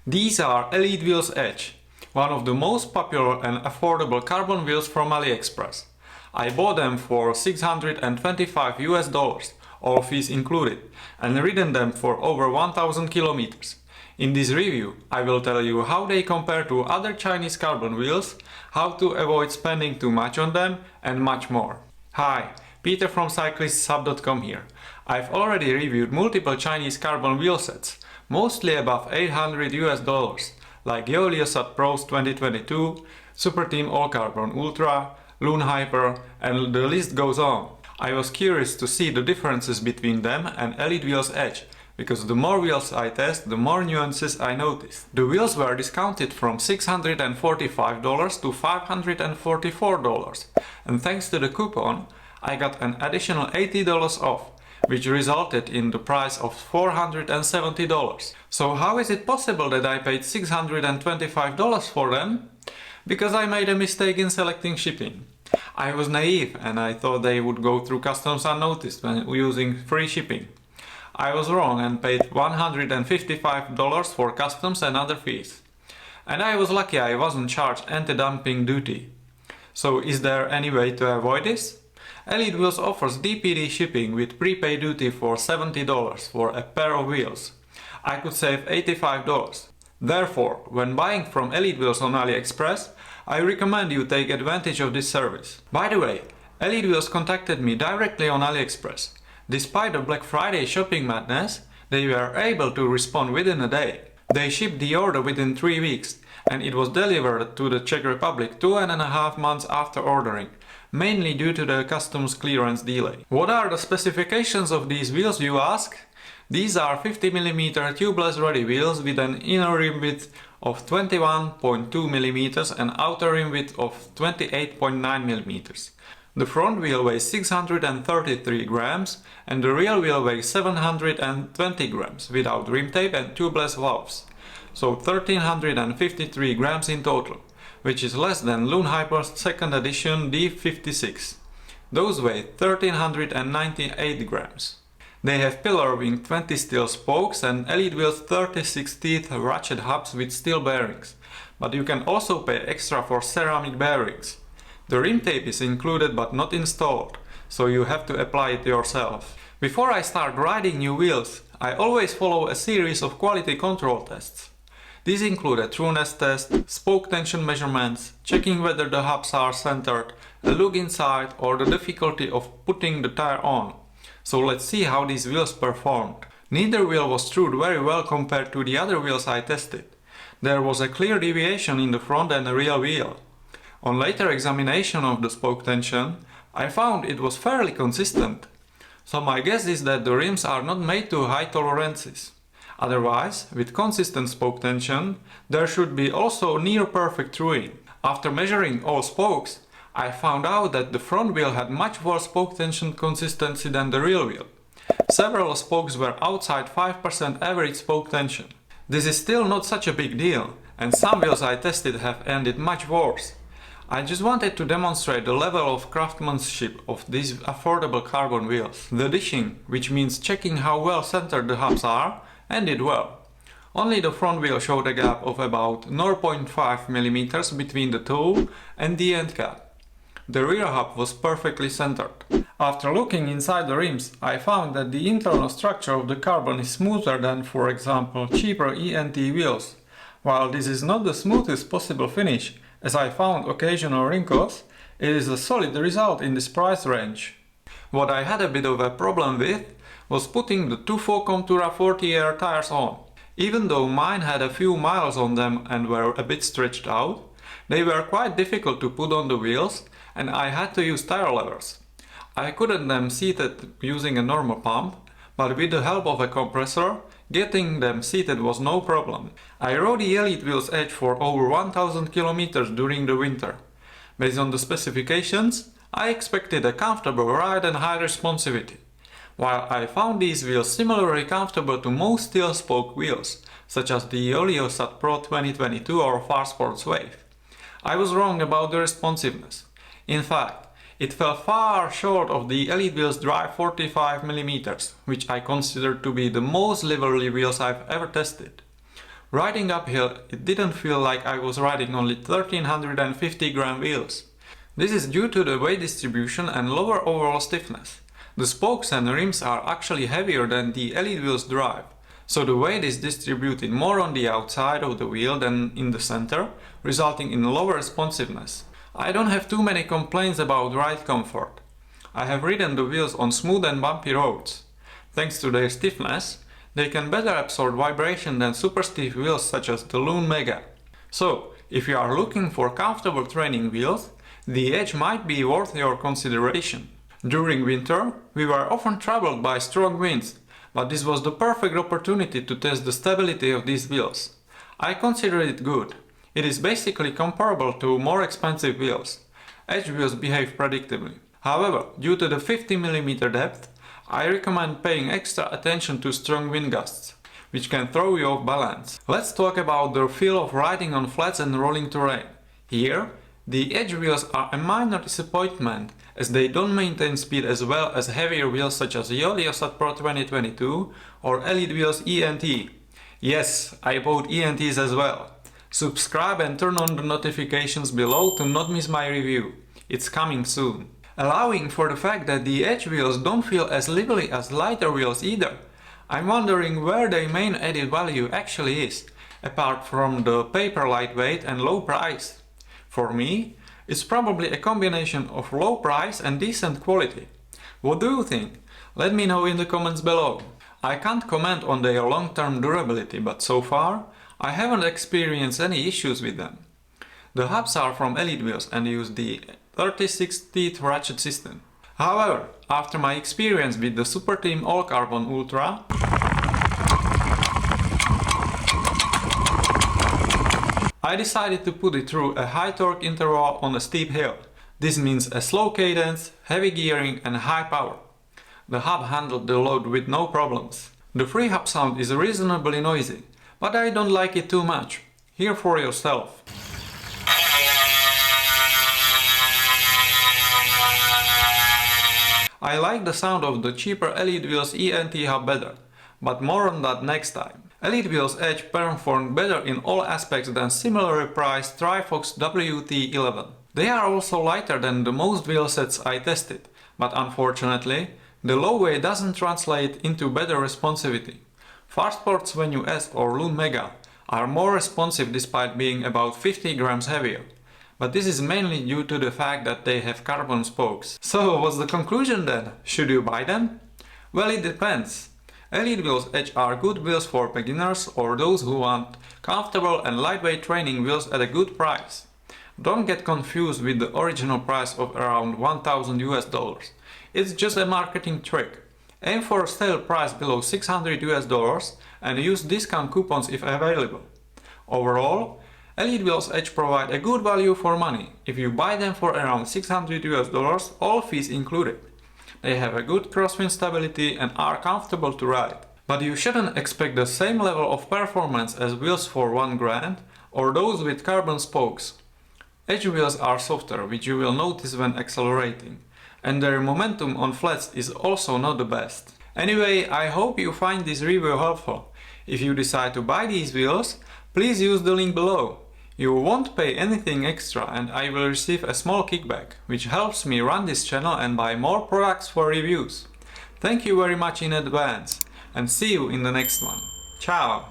These are Elitewheels Edge, one of the most popular and affordable carbon wheels from AliExpress. I bought them for $625 US, all fees included, and ridden them for over 1000 kilometers. In this review, I will tell you how they compare to other Chinese carbon wheels, how to avoid spending too much on them, and much more. Hi, Petr from CyclistShub.com here. I've already reviewed multiple Chinese carbon wheel sets, mostly above $800 US, like YOELEO SAT PRO's 2022, Superteam All-Carbon Ultra, Loon Hyper, and the list goes on. I was curious to see the differences between them and Elitewheels Edge, because the more wheels I test, the more nuances I noticed. The wheels were discounted from $645 to $544, and thanks to the coupon, I got an additional $80 off, which resulted in the price of $470. So how is it possible that I paid $625 for them? Because I made a mistake in selecting shipping. I was naive and I thought they would go through customs unnoticed when using free shipping. I was wrong and paid $155 for customs and other fees. And I was lucky I wasn't charged anti-dumping duty. So is there any way to avoid this? Elitewheels offers DPD shipping with prepaid duty for $70 for a pair of wheels. I could save $85. Therefore, when buying from Elitewheels on AliExpress, I recommend you take advantage of this service. By the way, Elitewheels contacted me directly on AliExpress. Despite the Black Friday shopping madness, they were able to respond within a day. They shipped the order within 3 weeks, and it was delivered to the Czech Republic 2.5 months after ordering, mainly due to the customs clearance delay. What are the specifications of these wheels, you ask? These are 50mm tubeless ready wheels with an inner rim width of 21.2mm and outer rim width of 28.9mm. The front wheel weighs 633 grams and the rear wheel weighs 720 grams without rim tape and tubeless valves, so 1353 grams in total, which is less than Loon Hyper's 2nd edition D56. Those weigh 1398 grams. They have pillar wing 20 steel spokes and Elitewheels 36 teeth ratchet hubs with steel bearings, but you can also pay extra for ceramic bearings. The rim tape is included but not installed, so you have to apply it yourself. Before I start riding new wheels, I always follow a series of quality control tests. These include a trueness test, spoke tension measurements, checking whether the hubs are centered, a look inside, or the difficulty of putting the tire on. So let's see how these wheels performed. Neither wheel was trued very well compared to the other wheels I tested. There was a clear deviation in the front and the rear wheel. On later examination of the spoke tension, I found it was fairly consistent. So my guess is that the rims are not made to high tolerances. Otherwise, with consistent spoke tension, there should be also near perfect truing. After measuring all spokes, I found out that the front wheel had much worse spoke tension consistency than the rear wheel. Several spokes were outside 5% average spoke tension. This is still not such a big deal, and some wheels I tested have ended much worse. I just wanted to demonstrate the level of craftsmanship of these affordable carbon wheels. The dishing, which means checking how well centered the hubs are, ended well. Only the front wheel showed a gap of about 0.5mm between the toe and the end cap. The rear hub was perfectly centered. After looking inside the rims, I found that the internal structure of the carbon is smoother than, for example, cheaper ENT wheels. While this is not the smoothest possible finish, as I found occasional wrinkles, it is a solid result in this price range. What I had a bit of a problem with was putting the Tufo Contura 40 Air tires on. Even though mine had a few miles on them and were a bit stretched out, they were quite difficult to put on the wheels and I had to use tire levers. I couldn't them seated using a normal pump, but with the help of a compressor, getting them seated was no problem. I rode the Elitewheels Edge for over 1000 kilometers during the winter. Based on the specifications, I expected a comfortable ride and high responsivity. While I found these wheels similarly comfortable to most steel spoke wheels, such as the YOELEO SAT PRO 2022 or Farsports Wave, I was wrong about the responsiveness. In fact, it fell far short of the Elitewheels DRIVE 45mm, which I consider to be the most livery wheels I've ever tested. Riding uphill, it didn't feel like I was riding only 1350 gram wheels. This is due to the weight distribution and lower overall stiffness. The spokes and rims are actually heavier than the Elitewheels DRIVE, so the weight is distributed more on the outside of the wheel than in the center, resulting in lower responsiveness. I don't have too many complaints about ride comfort. I have ridden the wheels on smooth and bumpy roads. Thanks to their stiffness, they can better absorb vibration than super stiff wheels such as the Loon Mega. So, if you are looking for comfortable training wheels, the Edge might be worth your consideration. During winter, we were often troubled by strong winds, but this was the perfect opportunity to test the stability of these wheels. I consider it good. It is basically comparable to more expensive wheels. Edge wheels behave predictably. However, due to the 50mm depth, I recommend paying extra attention to strong wind gusts, which can throw you off balance. Let's talk about the feel of riding on flats and rolling terrain. Here, the Edge wheels are a minor disappointment, as they don't maintain speed as well as heavier wheels such as YOELEO SAT PRO 2022 or Elitewheels ENT. Yes, I bought ENTs as well. Subscribe and turn on the notifications below to not miss my review. It's coming soon. Allowing for the fact that the Edge wheels don't feel as lively as lighter wheels either, I'm wondering where their main added value actually is, apart from the paper lightweight and low price. For me, it's probably a combination of low price and decent quality. What do you think? Let me know in the comments below. I can't comment on their long-term durability, but so far, I haven't experienced any issues with them. The hubs are from Elitewheels and use the 36-teeth ratchet system. However, after my experience with the Superteam All-Carbon Ultra, I decided to put it through a high torque interval on a steep hill. This means a slow cadence, heavy gearing and high power. The hub handled the load with no problems. The free hub sound is reasonably noisy, but I don't like it too much. Hear for yourself. I like the sound of the cheaper Elitewheels ENT hub better, but more on that next time. Elitewheels Edge performed better in all aspects than similarly priced Trifox WT11. They are also lighter than the most wheel sets I tested, but unfortunately, the low weight doesn't translate into better responsivity. Farsports Ventoux S or Loon Mega are more responsive despite being about 50 grams heavier. But this is mainly due to the fact that they have carbon spokes. So what's the conclusion then? Should you buy them? Well, it depends. Elitewheels Edge are good wheels for beginners or those who want comfortable and lightweight training wheels at a good price. Don't get confused with the original price of around $1,000. It's just a marketing trick. Aim for a sale price below $600 and use discount coupons if available. Overall, Elitewheels Edge provide a good value for money if you buy them for around $600, all fees included. They have a good crosswind stability and are comfortable to ride. But you shouldn't expect the same level of performance as wheels for $1,000 or those with carbon spokes. Edge wheels are softer, which you will notice when accelerating, and their momentum on flats is also not the best. Anyway, I hope you find this review helpful. If you decide to buy these wheels, please use the link below. You won't pay anything extra and I will receive a small kickback, which helps me run this channel and buy more products for reviews. Thank you very much in advance and see you in the next one. Ciao!